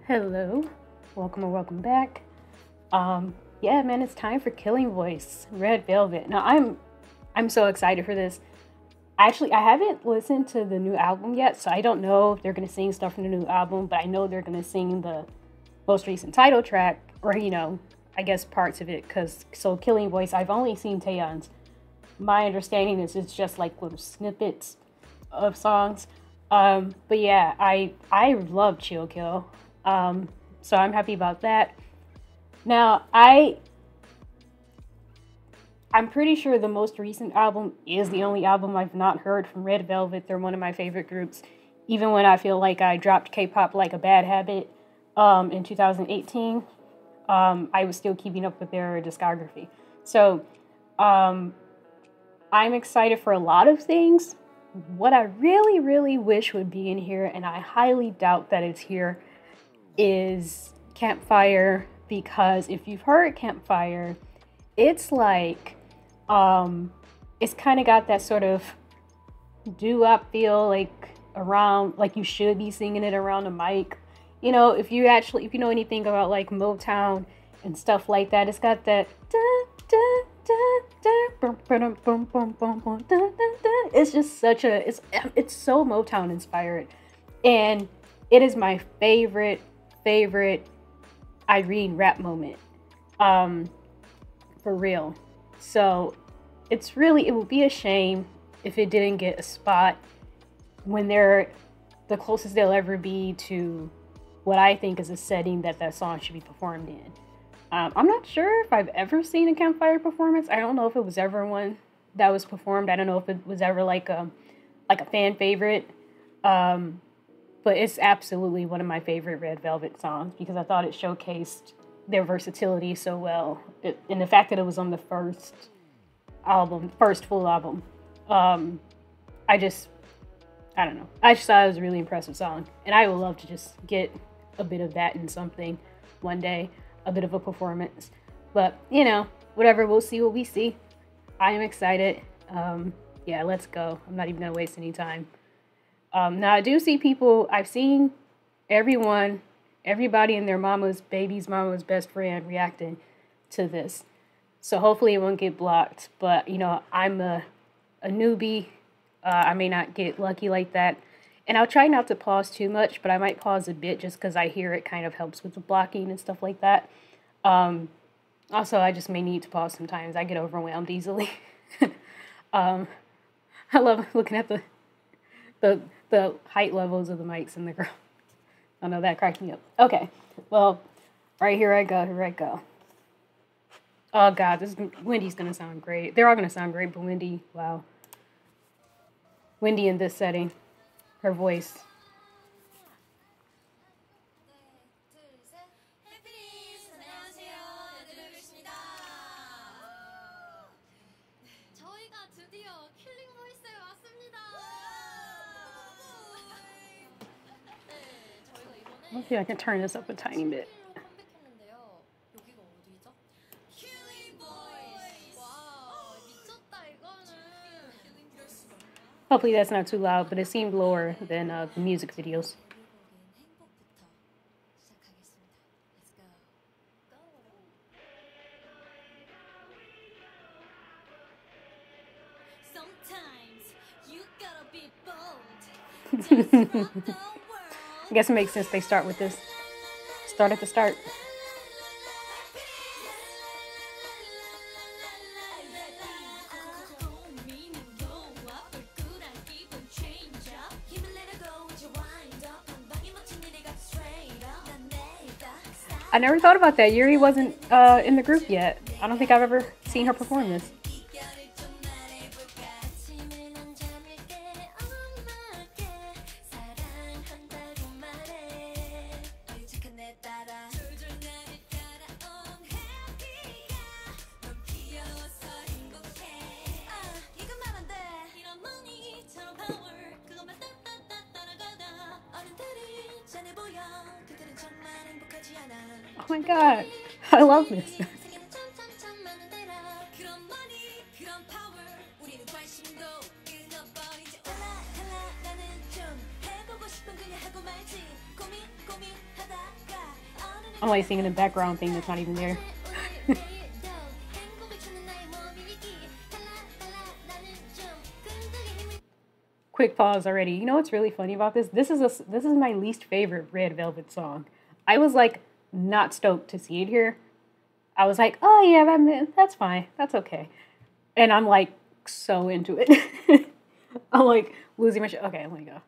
Hello, welcome or welcome back. Yeah, man, it's time for Killing Voice, Red Velvet. Now, I'm so excited for this. Actually, I haven't listened to the new album yet, so I don't know if they're gonna sing stuff from the new album, but I know they're gonna sing the most recent title track, or I guess parts of it. So Killing Voice, I've only seen Taeyeon's. My understanding is it's just like little snippets of songs. But yeah, I love Chill Kill. So I'm happy about that. Now, I'm pretty sure the most recent album is the only album I've not heard from Red Velvet. They're one of my favorite groups. Even when I feel like I dropped K-pop like a bad habit in 2018, I was still keeping up with their discography. So I'm excited for a lot of things. What I really, really wish would be in here, and I highly doubt that it's here, is Campfire, because if you've heard Campfire, it's like it's kind of got that sort of doo-wop feel, like around, like you should be singing it around the mic. If you know anything about like Motown and stuff like that, it's got that it's just such a it's so Motown inspired, and it is my favorite Irene rap moment, for real. So it would be a shame if it didn't get a spot when they're the closest they'll ever be to what I think is a setting that song should be performed in. I'm not sure if I've ever seen a Campfire performance. I don't know if it was ever one that was performed. I don't know if it was ever like a fan favorite. But it's absolutely one of my favorite Red Velvet songs because I thought it showcased their versatility so well. And the fact that it was on the first full album. I don't know. I just thought it was a really impressive song. And I would love to just get a bit of that in something one day. A bit of a performance. But, whatever. We'll see what we see. I am excited. Yeah, let's go. I'm not even going to waste any time. Now, I do see people, I've seen everybody and their baby's mama's best friend reacting to this. So hopefully it won't get blocked. But, I'm a newbie. I may not get lucky like that. And I'll try not to pause too much, but I might pause a bit just because I hear it kind of helps with the blocking and stuff like that. Also, I just may need to pause sometimes. I get overwhelmed easily. I love looking at the height levels of the mics in the girl. I know that cracked me up. Okay, well, right here I go. Oh God, Wendy's gonna sound great. They're all gonna sound great, but Wendy, wow. Wendy in this setting, her voice. Okay, I can turn this up a tiny bit. Hopefully that's not too loud, but it seemed lower than the music videos. I guess it makes sense they start with this. Start at the start. I never thought about that. Yuri wasn't in the group yet. I don't think I've ever seen her perform this. Oh my God, I love this. I'm like singing the background thing that's not even there. Quick pause already. You know what's really funny about this? This is my least favorite Red Velvet song. I was like not stoked to see it here. I was like, oh yeah, that's fine. That's okay. And I'm like so into it. I'm like losing my shit. Okay, let me go.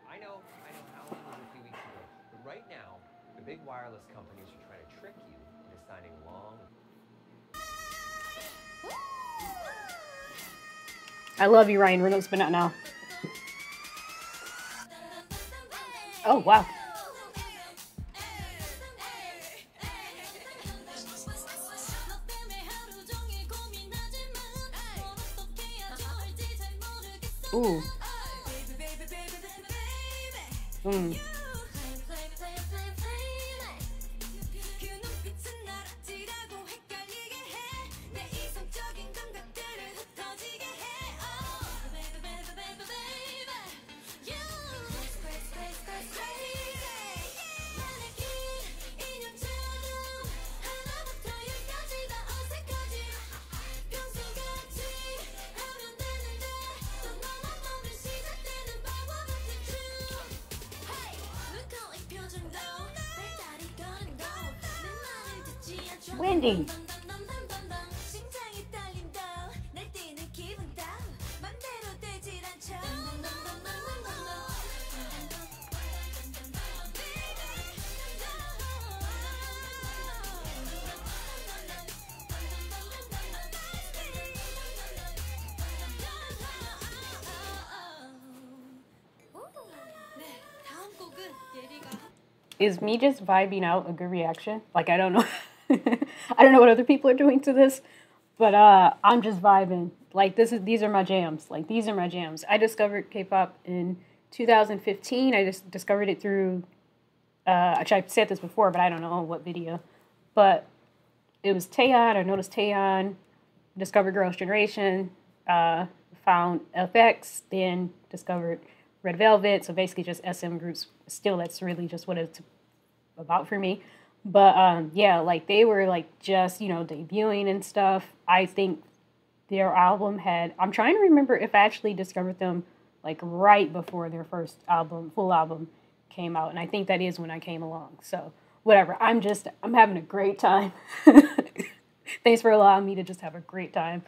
I know Halloween was a few weeks ago, but right now, the big wireless companies are trying to trick you into signing long. I love you, Ryan Reynolds, but not now. Oh, wow. Ooh. Wendy. Is me just vibing out a good reaction? Like, I don't know. I don't know what other people are doing to this, but I'm just vibing. Like, these are my jams. Like, these are my jams. I discovered K-pop in 2015. I just discovered it through, actually, I've said this before, but I don't know what video. But it was Taeyeon. I noticed Taeyeon, discovered Girls' Generation, found FX, then discovered Red Velvet. So basically just SM groups. Still, that's really just what it's about for me. But yeah, like they were like just, you know, debuting and stuff. I think their album had, I'm trying to remember if I actually discovered them like right before their first album, full album came out. And I think that is when I came along. So whatever, I'm having a great time. Thanks for allowing me to just have a great time.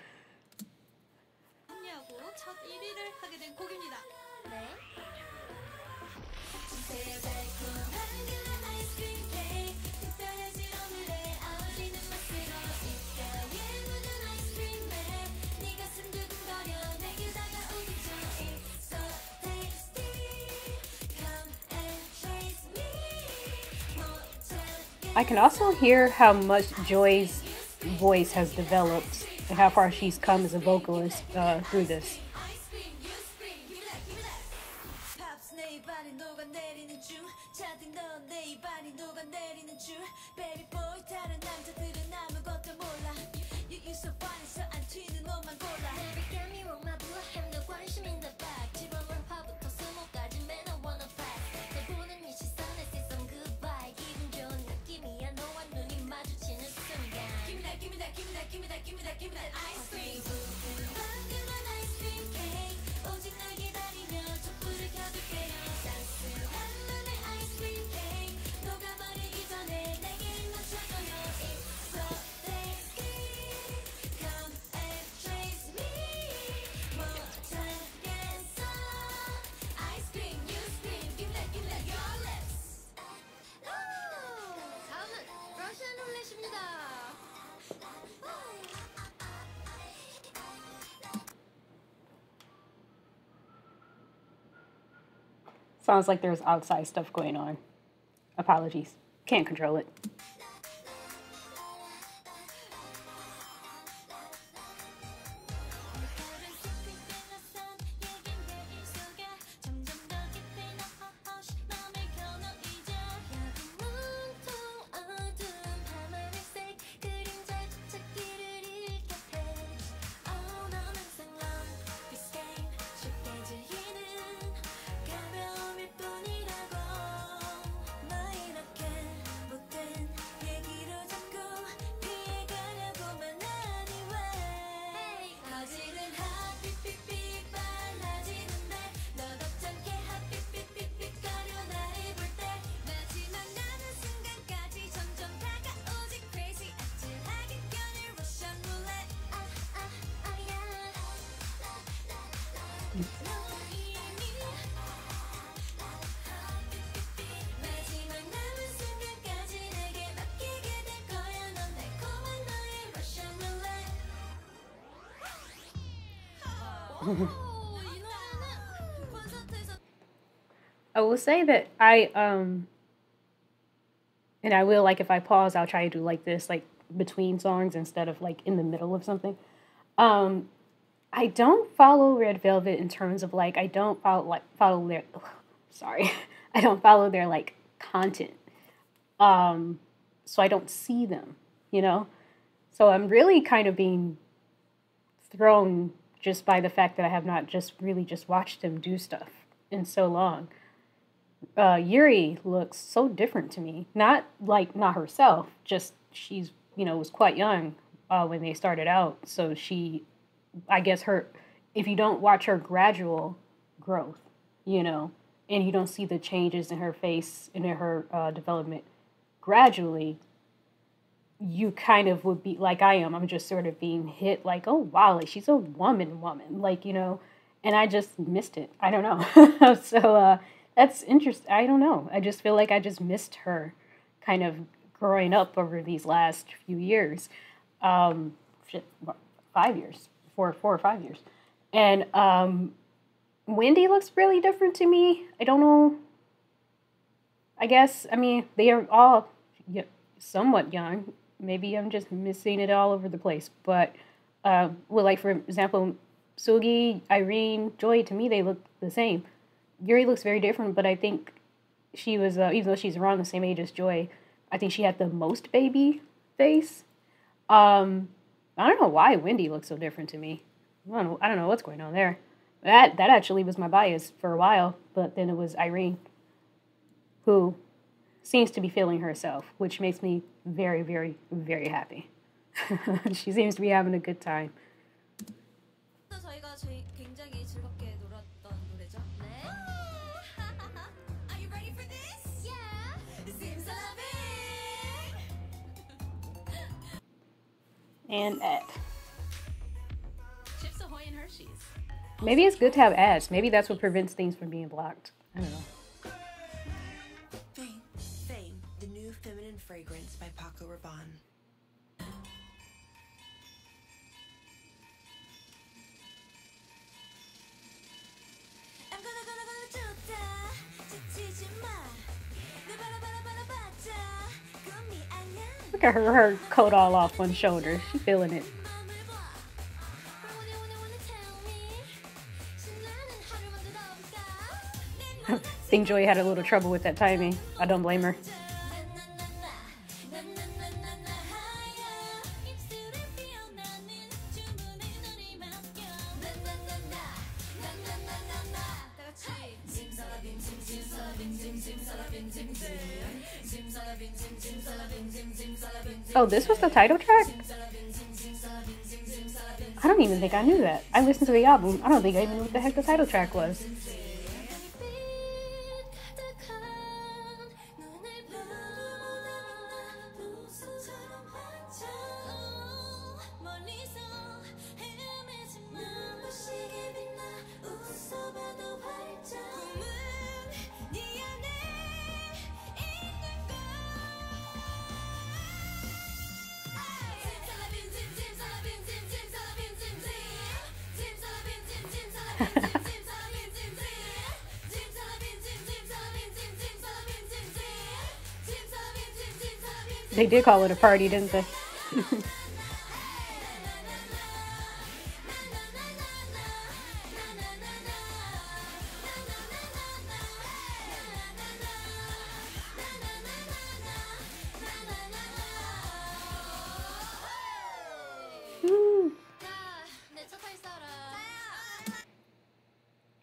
I can also hear how much Joy's voice has developed and how far she's come as a vocalist through this. Sounds like there's outside stuff going on. Apologies. Can't control it. I will say that and I will, like, if I pause, I'll try to do like this, like between songs instead of like in the middle of something. I don't follow Red Velvet in terms of like, I don't follow their, sorry, I don't follow their like content. So I don't see them, you know? So I'm really kind of being thrown just by the fact that I have not just watched them do stuff in so long. Yuri looks so different to me. Not herself, just she's, was quite young when they started out. So I guess if you don't watch her gradual growth, and you don't see the changes in her face and in her development gradually, you kind of would be like I am. I'm just sort of being hit like, oh, wow, like she's a woman, like, and I just missed it. I don't know. So that's interesting. I don't know. I just feel like I just missed her kind of growing up over these last few years. 5 years, 4 or 5 years. And Wendy looks really different to me. I don't know. I guess, they are all somewhat young. Maybe I'm just missing it all over the place. But, like, for example, Sugi, Irene, Joy, to me, they look the same. Yuri looks very different, but I think she was, even though she's around the same age as Joy, I think she had the most baby face. I don't know why Wendy looks so different to me. I don't know what's going on there. That actually was my bias for a while, but then it was Irene, who seems to be feeling herself, which makes me very, very, very happy. She seems to be having a good time. And ad. Chips Ahoy and Hershey's. Maybe it's good to have ads. Maybe that's what prevents things from being blocked. I don't know. Fame, the new feminine fragrance by Paco Rabanne. Look at her coat all off one shoulder. She feeling it. I think Joy had a little trouble with that timing. I don't blame her. Oh, this was the title track? I don't even think I knew that. I listened to the album. I don't think I even knew what the heck the title track was. They did call it a party, didn't they?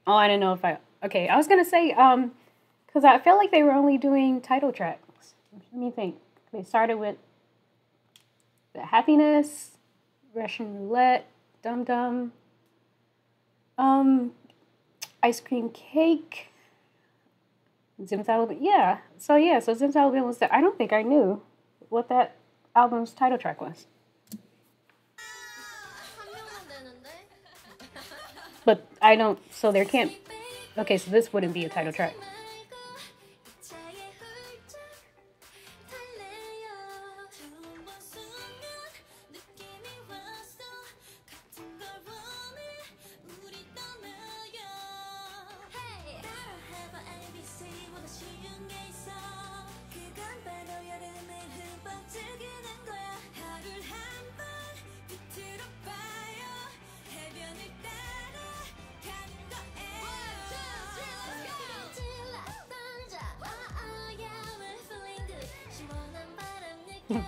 Oh, I didn't know if I... Okay, I was gonna say, because I felt like they were only doing title tracks. Let me think. They started with the Happiness, Russian Roulette, Dum Dum, Ice Cream Cake, Zimzalabin. Yeah, so Zimzalabin was the... I don't think I knew what that album's title track was. But I don't... So there can't... Okay, so this wouldn't be a title track. Yeah.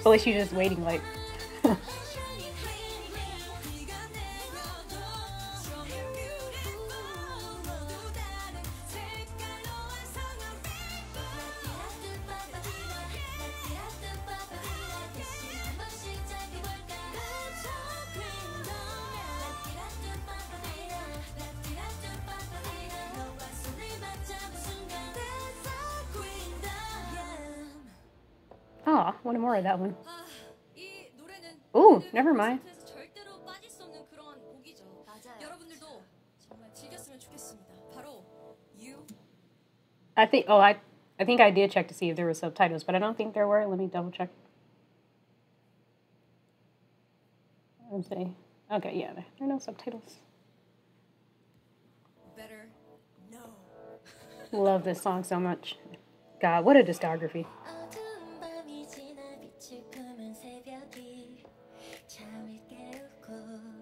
At least you're just waiting, like. Oh, wanted more of that one. Ooh, never mind. I think I did check to see if there were subtitles, but I don't think there were. Let me double check. Let's see. Okay, yeah, there are no subtitles. Better no. Love this song so much. God, what a discography.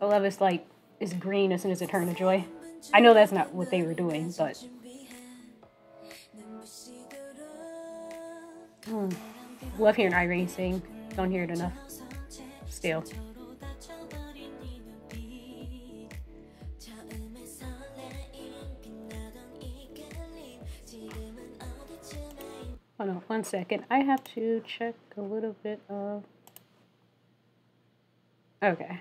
I love it's like, it's green as soon as it turned to joy. I know that's not what they were doing, but... Love hearing Irene sing. Don't hear it enough. Still. Hold on 1 second. I have to check a little bit of... Okay.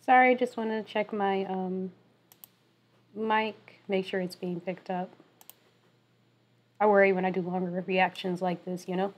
Sorry, just want to check my mic, make sure it's being picked up. I worry when I do longer reactions like this, you know?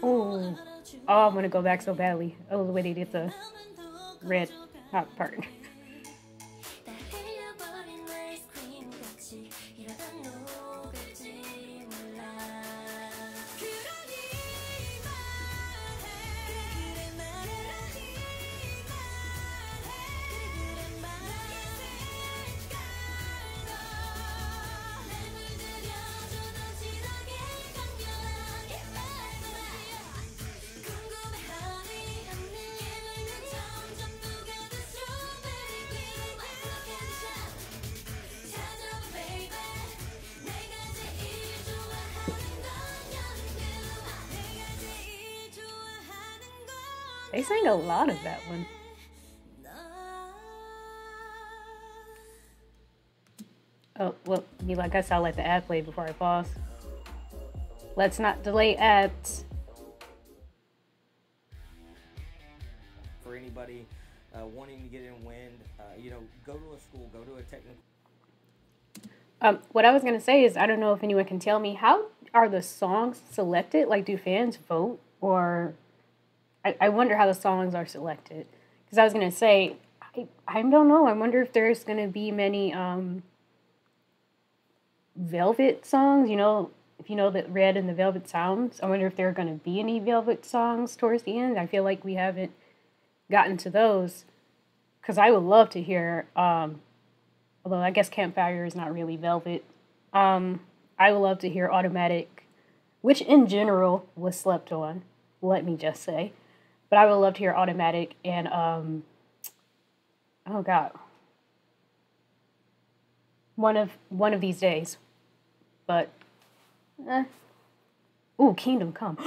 Oh, oh, I'm gonna go back so badly. Oh, the way they did the red hot part. They sang a lot of that one. Oh, well, I guess I'll let the ad play before I pause. Let's not delay ads. For anybody wanting to get in wind, you know, go to a school, go to a technical. What I was going to say is, I don't know if anyone can tell me, how are the songs selected? Like, do fans vote? Or I wonder how the songs are selected. Because I was going to say, I don't know. I wonder if there's going to be many Velvet songs. You know, if you know the Red and the Velvet Sounds, I wonder if there are going to be any Velvet songs towards the end. I feel like we haven't gotten to those. Because I would love to hear, although I guess Campfire is not really Velvet. I would love to hear Automatic, which in general was slept on, let me just say. But I would love to hear Automatic and, oh God, one of these days. But, ooh, Kingdom Come.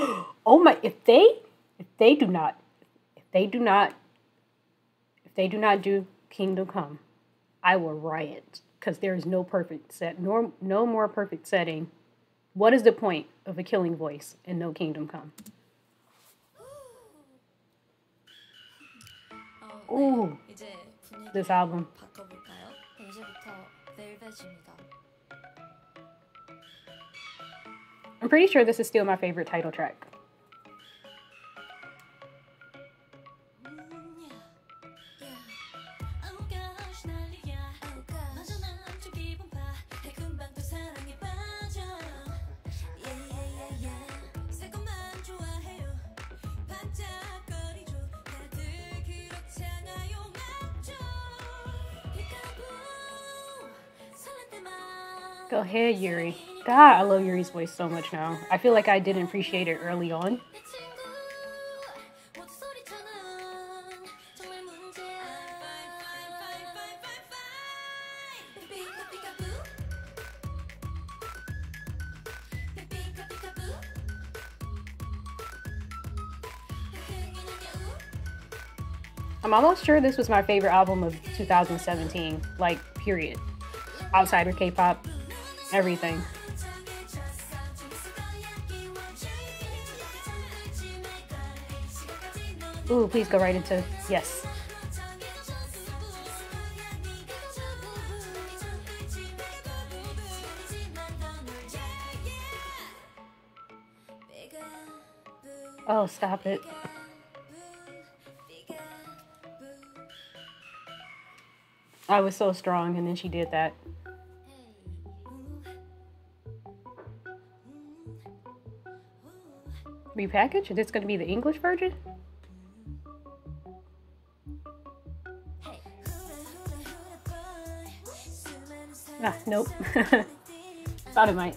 Oh my, if they do not do Kingdom Come, I will riot, because there is no perfect set, no more perfect setting. What is the point of a Killing Voice and no Kingdom Come? Ooh, this album. I'm pretty sure this is still my favorite title track. Go ahead, Yuri. God, I love Yuri's voice so much now. I feel like I didn't appreciate it early on. I'm almost sure this was my favorite album of 2017, like, period. Outside of K-pop, everything. Ooh, please go right into, yes. Oh, stop it. I was so strong, and then she did that. repackaged? Is this going to be the English version? Ah, nope. Thought it might.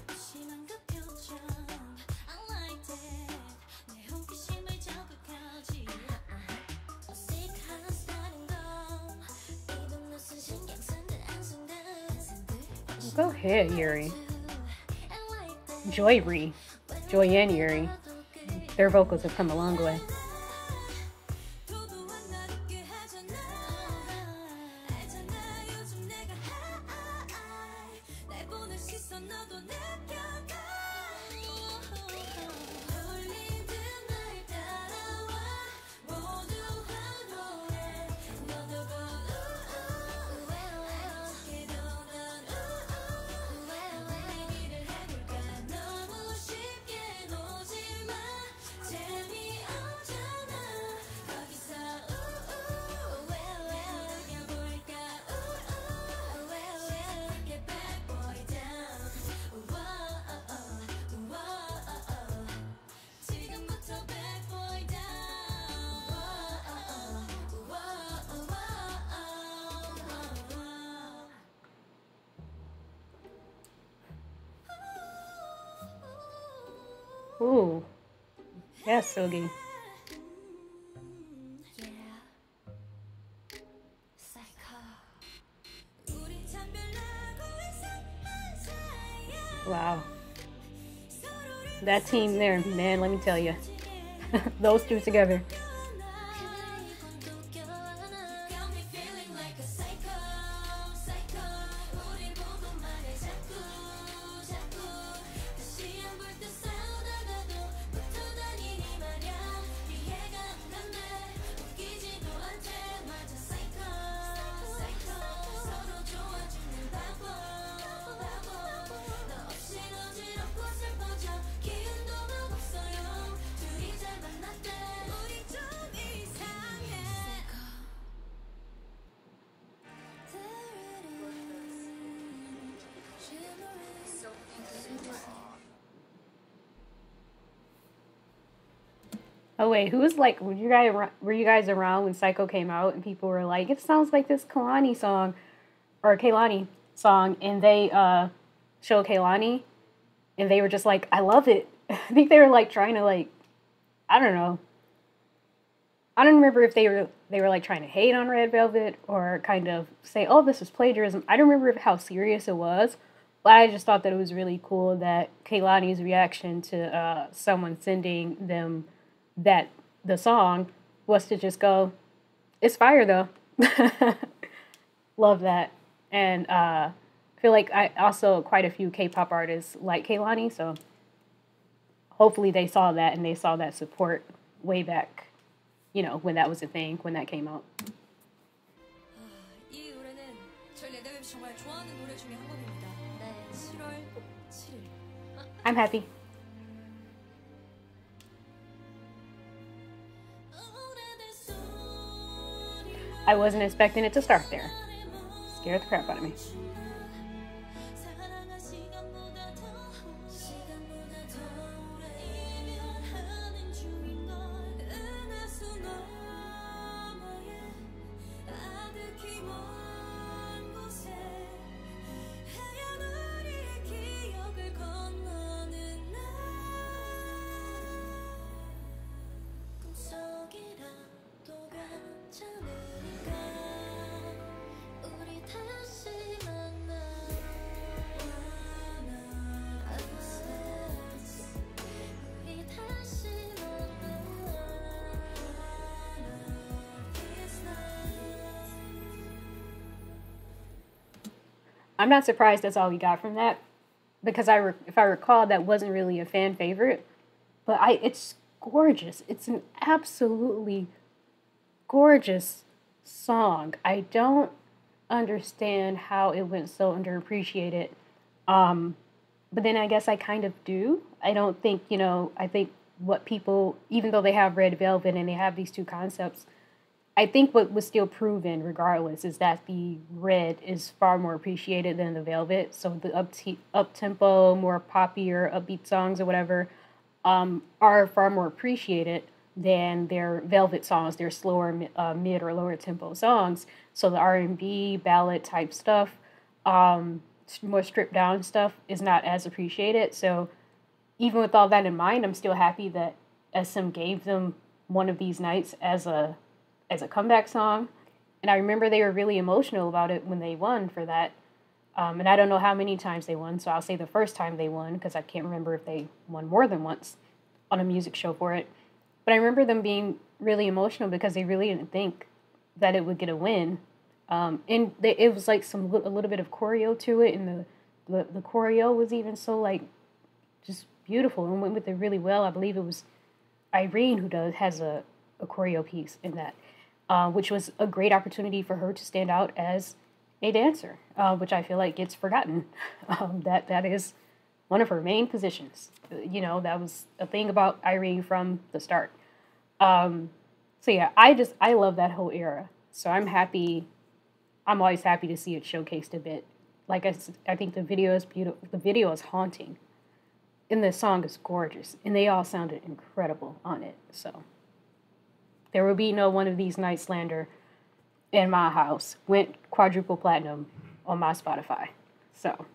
Go ahead, Yuri. Joy and Yuri. Their vocals have come a long way. Ooh. Yes, Sogi. Wow. That team there, man, let me tell you. Those two together. Oh wait, who was like? Were you guys around when Psycho came out and people were like, "It sounds like this Kalani song, or Kaylani song," and they showed Kaylani, and they were just like, "I love it." I think they were like trying to like, I don't know. I don't remember if they were like trying to hate on Red Velvet or kind of say, "Oh, this is plagiarism." I don't remember how serious it was, but I just thought that it was really cool that Kaylani's reaction to someone sending them the song was to just go, "It's fire though." Love that. And I feel like I also quite a few K-pop artists like Kaylani, so hopefully they saw that and they saw that support way back, you know, when that was a thing, when that came out. I'm happy. I wasn't expecting it to start there. Scared the crap out of me. I'm not surprised that's all we got from that, because if I recall, that wasn't really a fan favorite, but it's gorgeous. It's an absolutely gorgeous song. I don't understand how it went so underappreciated, but then I guess I kind of do. I don't think, I think what people, even though they have Red Velvet and they have these two concepts, I think what was still proven, regardless, is that the Red is far more appreciated than the Velvet. So the up-tempo, more poppy or upbeat songs or whatever are far more appreciated than their Velvet songs, their slower mid or lower tempo songs. So the R&B ballad type stuff, more stripped down stuff, is not as appreciated. So even with all that in mind, I'm still happy that SM gave them One of These Nights as a comeback song. And I remember they were really emotional about it when they won for that. And I don't know how many times they won, so I'll say the first time they won, because I can't remember if they won more than once on a music show for it. But I remember them being really emotional because they really didn't think that it would get a win. It was like a little bit of choreo to it, and the choreo was even so like just beautiful and went with it really well. I believe it was Irene who has a choreo piece in that, which was a great opportunity for her to stand out as a dancer, which I feel like gets forgotten. That is one of her main positions. That was a thing about Irene from the start. So yeah, I love that whole era. So I'm happy. I'm always happy to see it showcased a bit. Like I think the video is beautiful. The video is haunting, and the song is gorgeous, and they all sounded incredible on it. So there will be no One of These Nights slander in my house. Went quadruple platinum on my Spotify. So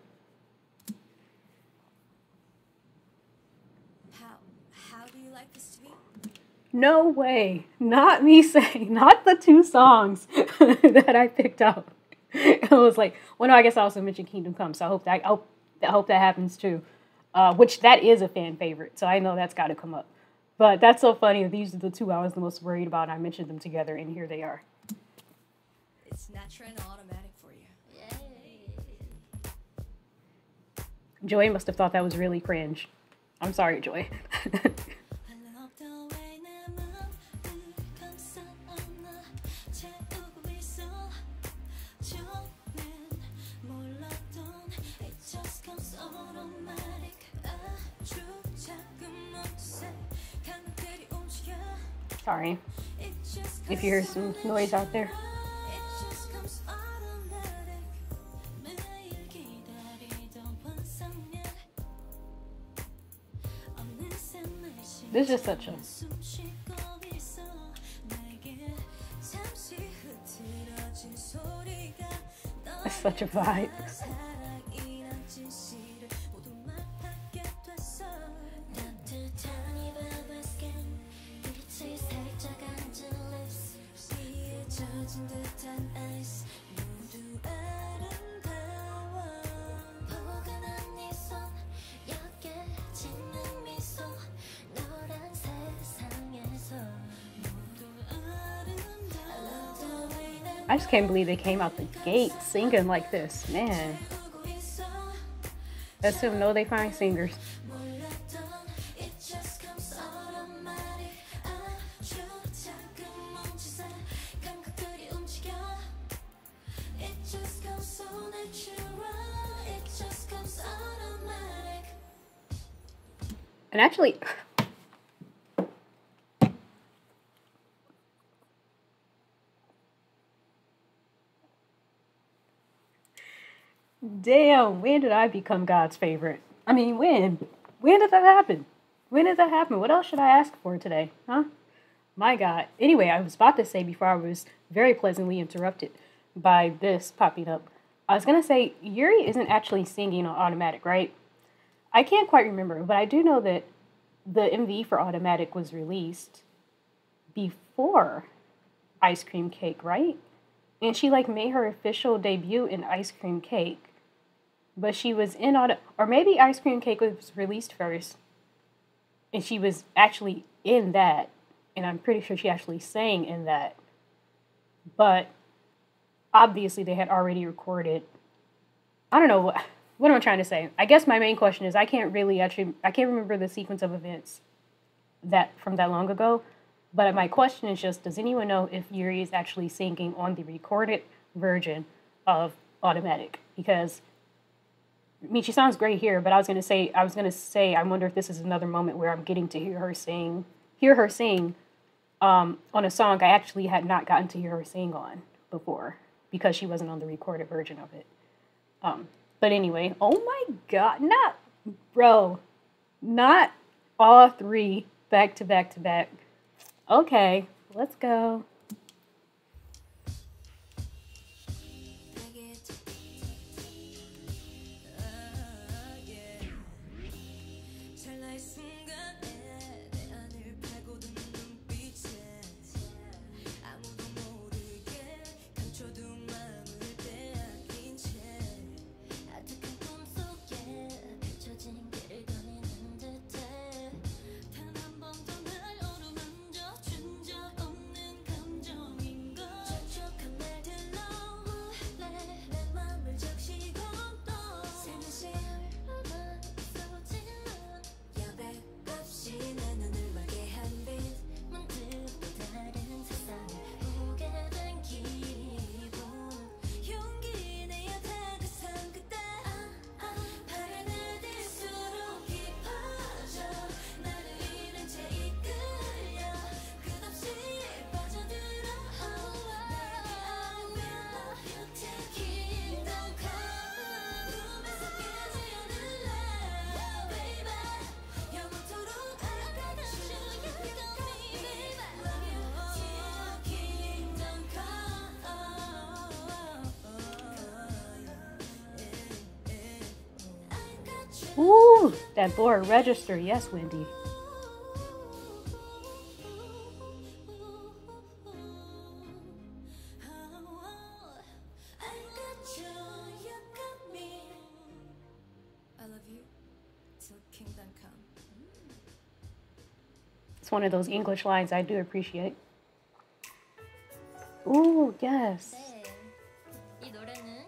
how do you like this to be? no way. Not me saying, not the two songs that I picked out. It was like, well, no, I guess I also mentioned Kingdom Come, so I hope that happens too. Which that is a fan favorite, so I know that's got to come up. But that's so funny. These are the two I was the most worried about, and I mentioned them together, and here they are. It's natural and automatic for you. Yay. Joy must have thought that was really cringe. I'm sorry, Joy. Sorry if you hear some noise out there. This is such a vibe. I just can't believe they came out the gate singing like this, man. Let's know they find singers. And actually, damn, when did I become God's favorite? I mean, when? When did that happen? When did that happen? What else should I ask for today? Huh? My God. Anyway, I was about to say before I was very pleasantly interrupted by this popping up. I was going to say, Yuri isn't actually singing on Automatic, right? I can't quite remember, but I do know that the MV for Automatic was released before Ice Cream Cake, right? And she made her official debut in Ice Cream Cake. But she was in or maybe Ice Cream Cake was released first. And she was actually in that. And I'm pretty sure she actually sang in that. But obviously they had already recorded. I don't know what am I trying to say? I guess my main question is I can't remember the sequence of events from that long ago. But my question is just, does anyone know if Yuri is actually singing on the recorded version of Automatic? Because I mean, she sounds great here, but I was gonna say, I wonder if this is another moment where I'm getting to hear her sing on a song I actually had not gotten to hear her sing on before because she wasn't on the recorded version of it. But anyway, oh my God, not All three back to back to back. Okay, let's go. Ooh, that board register. Yes, Wendy. It's one of those English lines I do appreciate. Ooh, yes. 이 노래는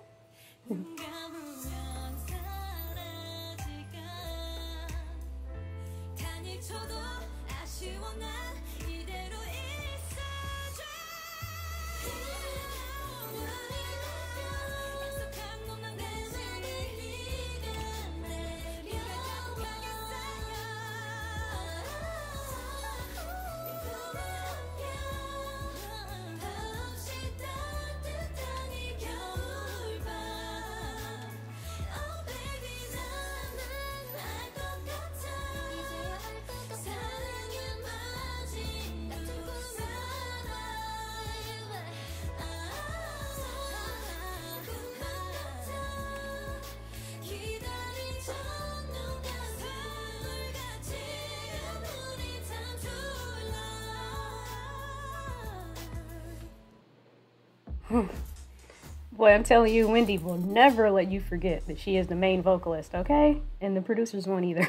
Boy, I'm telling you, Wendy will never let you forget that she is the main vocalist, okay? And the producers won't either.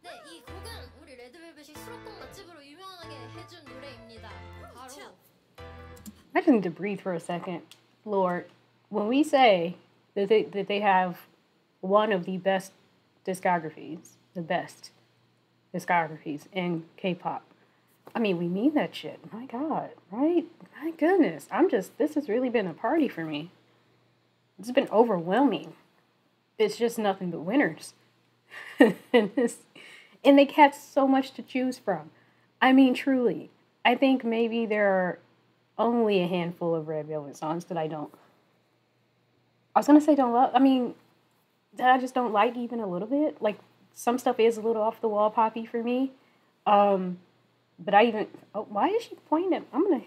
네, 이 곡은 우리 레드벨벳이 수록곡 맛집으로 유명하게 해준 노래입니다. 바로 I just need to breathe for a second. Lord, when we say that they have one of the best discographies, the best discographies in K-pop, I mean, we mean that shit. My God, right? My goodness. This has really been a party for me. It's been overwhelming. It's just nothing but winners. and they have so much to choose from. I mean, truly. I think maybe there are only a handful of Red Velvet songs that I was going to say don't love. I mean, that I just don't like even a little bit. Like, some stuff is a little off the wall poppy for me. But why is she pointing at,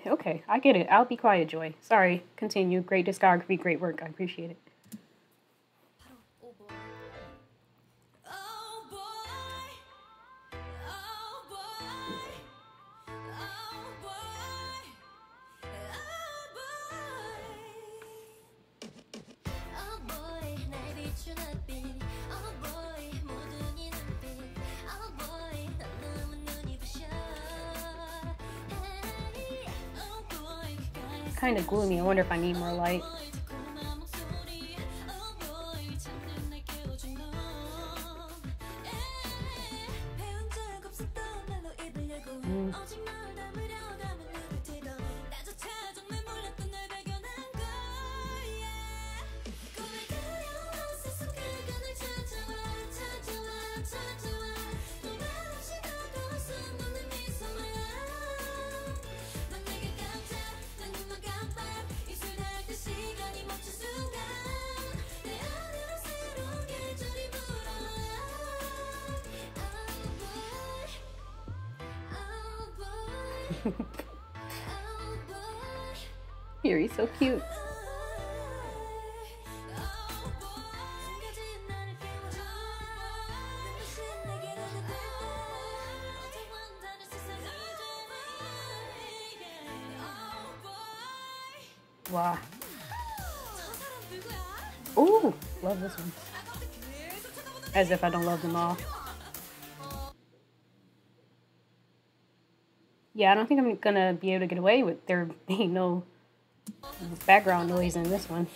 okay, I get it. I'll be quiet, Joy. Sorry, continue. Great discography, great work. I appreciate it. Kind of gloomy. I wonder if I need more light. Here, he's so cute. Wow. Ooh, love this one. As if I don't love them all. Yeah, I don't think I'm gonna be able to get away with there being no background noise in this one.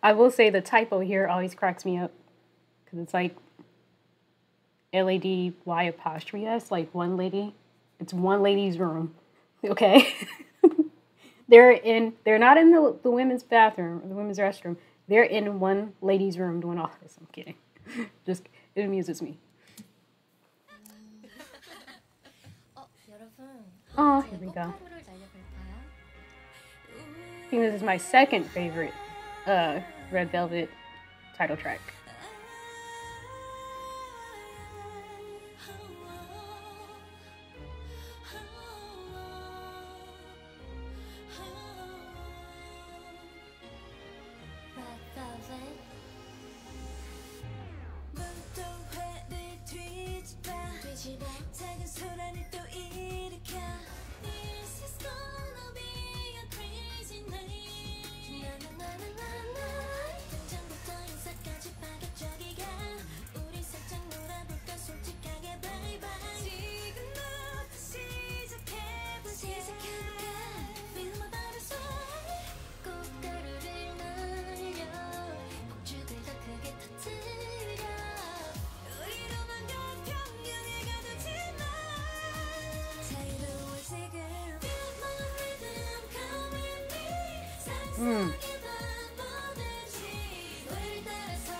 I will say the typo here always cracks me up because it's like LADY apostrophe S, like one lady. It's one lady's room. Okay. They're not in the women's bathroom or the women's restroom. They're in one lady's room doing all this. I'm kidding. Just, it amuses me. Oh, here we go. I think this is my second favorite Red Velvet title track.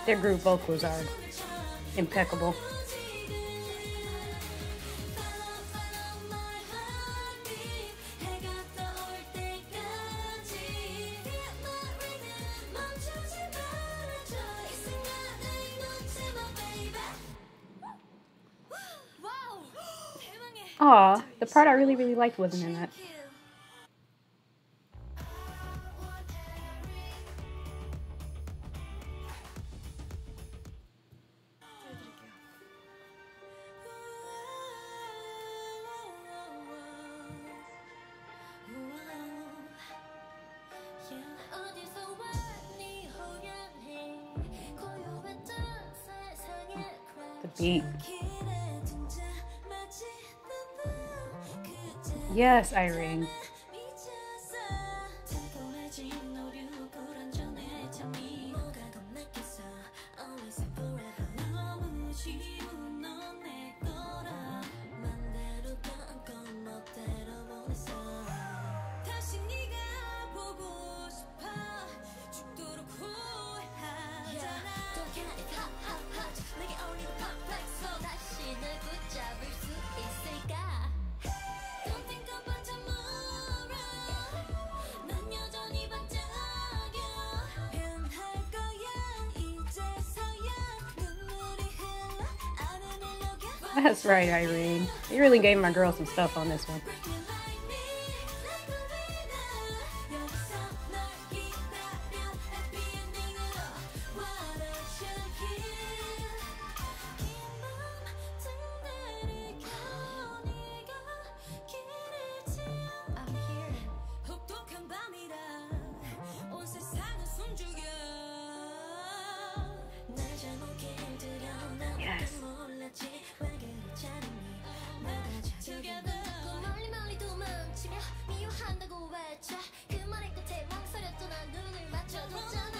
Their group vocals are impeccable. Aw, the part I really liked wasn't in that. The beat. Yes, Irene. That's right, Irene. You really gave my girl some stuff on this one.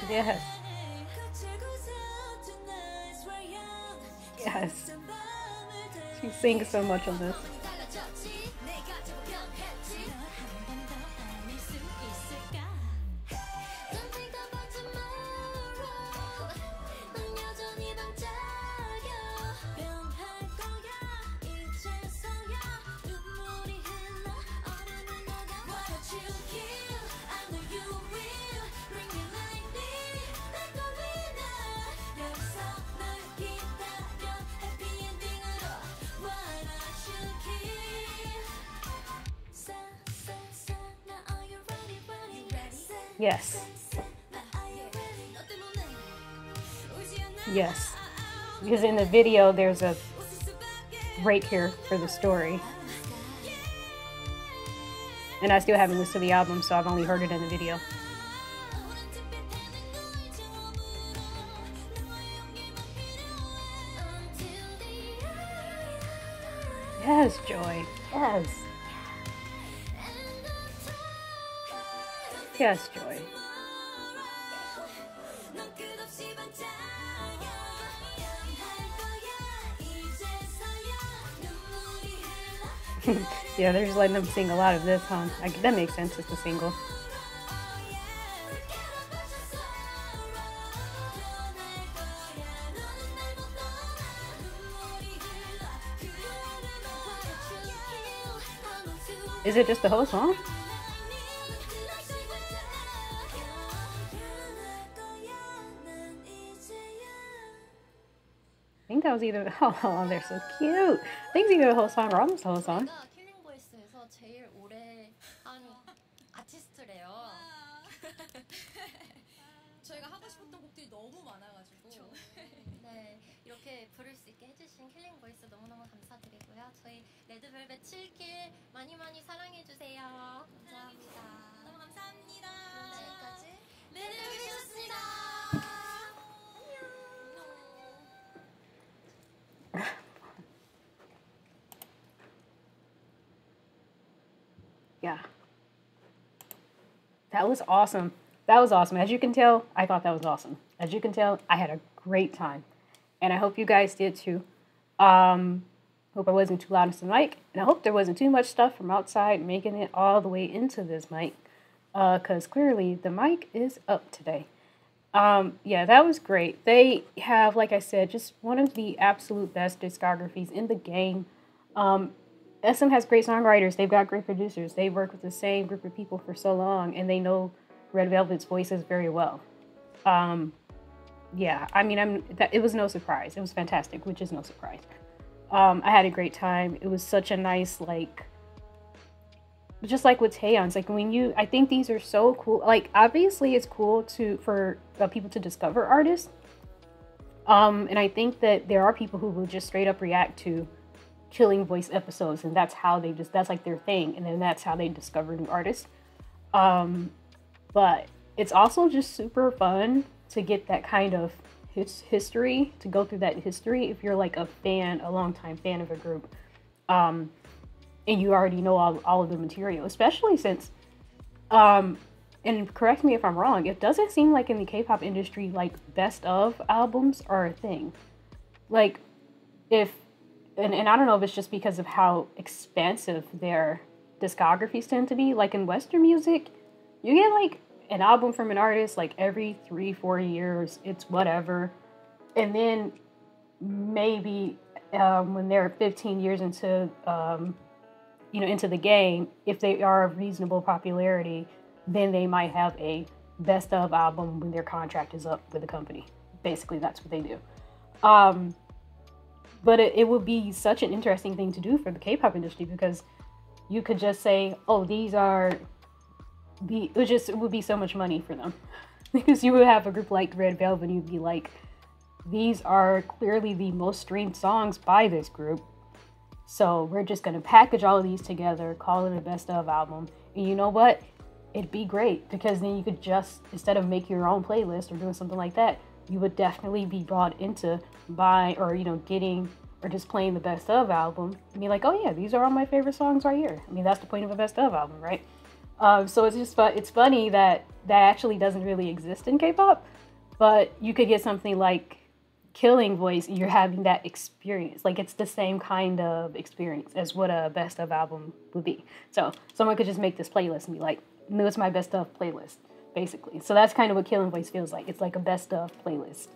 Yes. Yes. She sings so much on this. Yes. Yes. Because in the video, there's a break here for the story. And I still haven't listened to the album, so I've only heard it in the video. Yes, Joy. Yes. Yes, Joy. Yeah, they're just letting them sing a lot of this, huh? That makes sense. It's a single. Is it just the whole song? I think that was either, oh, they're so cute. I think it's either the whole song or almost the whole song. 킬링보이스에서 제일 오래 한 아티스트래요. 저희가 하고 싶었던 곡들이 너무 많아가지고 네, 이렇게 부를 수 있게 해주신 킬링보이스 너무너무 감사드리고요. 저희 레드벨벳 7킬 많이 많이 사랑해주세요. 감사합니다. 너무 감사합니다. 지금까지 레드벨벳이었습니다. Yeah. That was awesome. That was awesome. As you can tell, I thought that was awesome. As you can tell, I had a great time. And I hope you guys did too. Hope I wasn't too loud into the mic. And I hope there wasn't too much stuff from outside making it all the way into this mic. Because clearly the mic is up today. Yeah, that was great. They have, like I said, just one of the absolute best discographies in the game. SM has great songwriters. They've got great producers. They work with the same group of people for so long, and they know Red Velvet's voices very well. Yeah, I mean, it was no surprise. It was fantastic, which is no surprise. I had a great time. It was such a nice, like, just like with Taeyon's, like I think these are so cool. Like, obviously it's cool for people to discover artists. And I think that there are people who will just straight up react to Killing Voice episodes, and that's like their thing, and then that's how they discover new artists. But it's also just super fun to get that kind of history, to go through that history if you're like a longtime fan of a group, and you already know all of the material, especially since and correct me if I'm wrong, it doesn't seem like in the K-pop industry like best of albums are a thing. Like, and I don't know if it's just because of how expansive their discographies tend to be. Like in Western music, you get like an album from an artist like every 3-4 years. It's whatever. And then maybe when they're 15 years into into the game, if they are of reasonable popularity, then they might have a best of album when their contract is up with the company. Basically, that's what they do. But it would be such an interesting thing to do for the K-pop industry, because you could just say, oh, it would be so much money for them. Because you would have a group like Red Velvet and you'd be like, these are clearly the most streamed songs by this group. So we're just going to package all of these together, call it a best of album. And you know what? It'd be great, because then you could just, instead of make your own playlist or doing something like that, you would definitely be brought into getting or just playing the best of album and be like, oh yeah, these are all my favorite songs right here. I mean, that's the point of a best of album, right? So it's just it's funny that that actually doesn't really exist in K-pop, but you could get something like Killing Voice, and you're having that experience. Like it's the same kind of experience as what a best of album would be. So someone could just make this playlist and be like, "No, it's my best of playlist," basically. So that's kind of what Killing Voice feels like. It's like a best of playlist.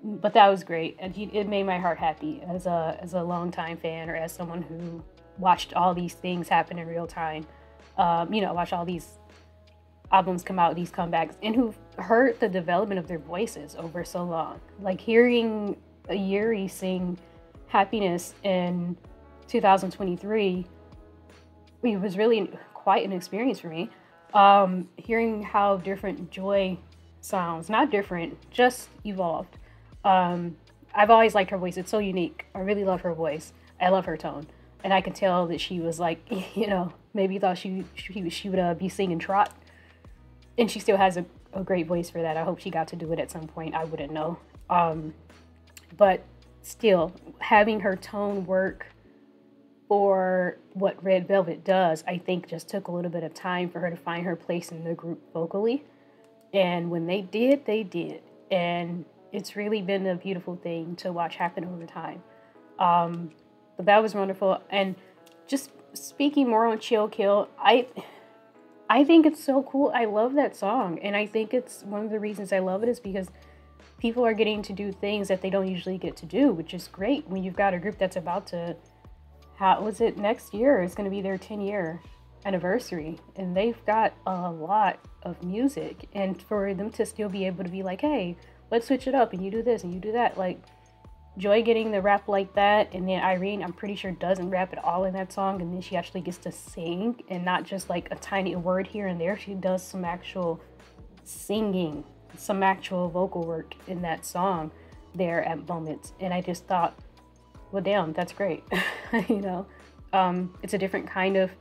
But that was great, and it made my heart happy as a longtime fan, or as someone who watched all these things happen in real time. Watch all these albums come out, these comebacks, and who've heard the development of their voices over so long. Like hearing Yuri sing Happiness in 2023, it was really quite an experience for me. Hearing how different Joy sounds, not different, just evolved. I've always liked her voice. It's so unique. I really love her voice. I love her tone. And I can tell that she was like, maybe thought she would be singing trot. And she still has a great voice for that. I hope she got to do it at some point. I wouldn't know. But still, having her tone work for what Red Velvet does, I think just took a little bit of time for her to find her place in the group vocally. And when they did, they did. And it's really been a beautiful thing to watch happen over time. But that was wonderful. And just speaking more on Chill Kill, I think it's so cool. I love that song. And I think it's one of the reasons I love it is because people are getting to do things that they don't usually get to do, which is great when you've got a group that's about to, next year? It's going to be their 10-year anniversary. And they've got a lot of music. And for them to still be able to be like, hey, let's switch it up and you do this and you do that. Like, Joy getting the rap like that, and then Irene, I'm pretty sure, doesn't rap at all in that song, and then she actually gets to sing, and not just like a tiny word here and there. She does some actual singing, some actual vocal work in that song there at moments, and I just thought, well, damn, that's great. It's a different kind of,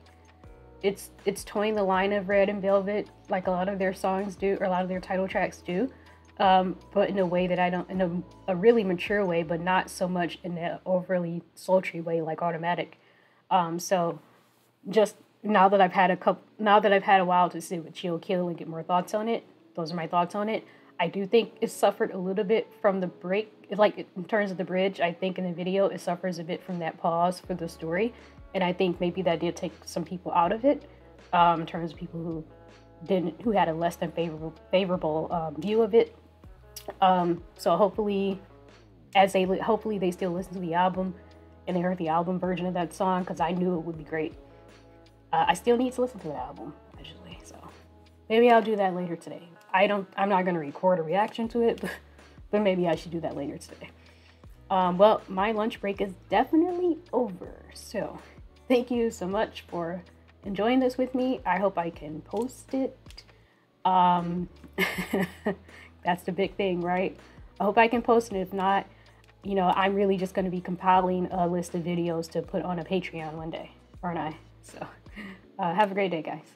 it's towing the line of Red and Velvet, like a lot of their songs do, or a lot of their title tracks do. But in a way that in a really mature way, but not so much in an overly sultry way like Automatic. So just now that I've had a while to sit with Chill Kill and get more thoughts on it, those are my thoughts on it. I do think it suffered a little bit from the break. Like in terms of the bridge, I think in the video it suffers a bit from that pause for the story, and I think maybe that did take some people out of it. In terms of people who had a less than favorable view of it. So hopefully they still listen to the album and they heard the album version of that song, because I knew it would be great. I still need to listen to the album actually, so maybe I'll do that later today. I'm not going to record a reaction to it, but maybe I should do that later today. Well, my lunch break is definitely over, so thank you so much for enjoying this with me. I hope I can post it. That's the big thing, right? I hope I can post it. If not, I'm really just going to be compiling a list of videos to put on a Patreon one day, aren't I? So have a great day, guys.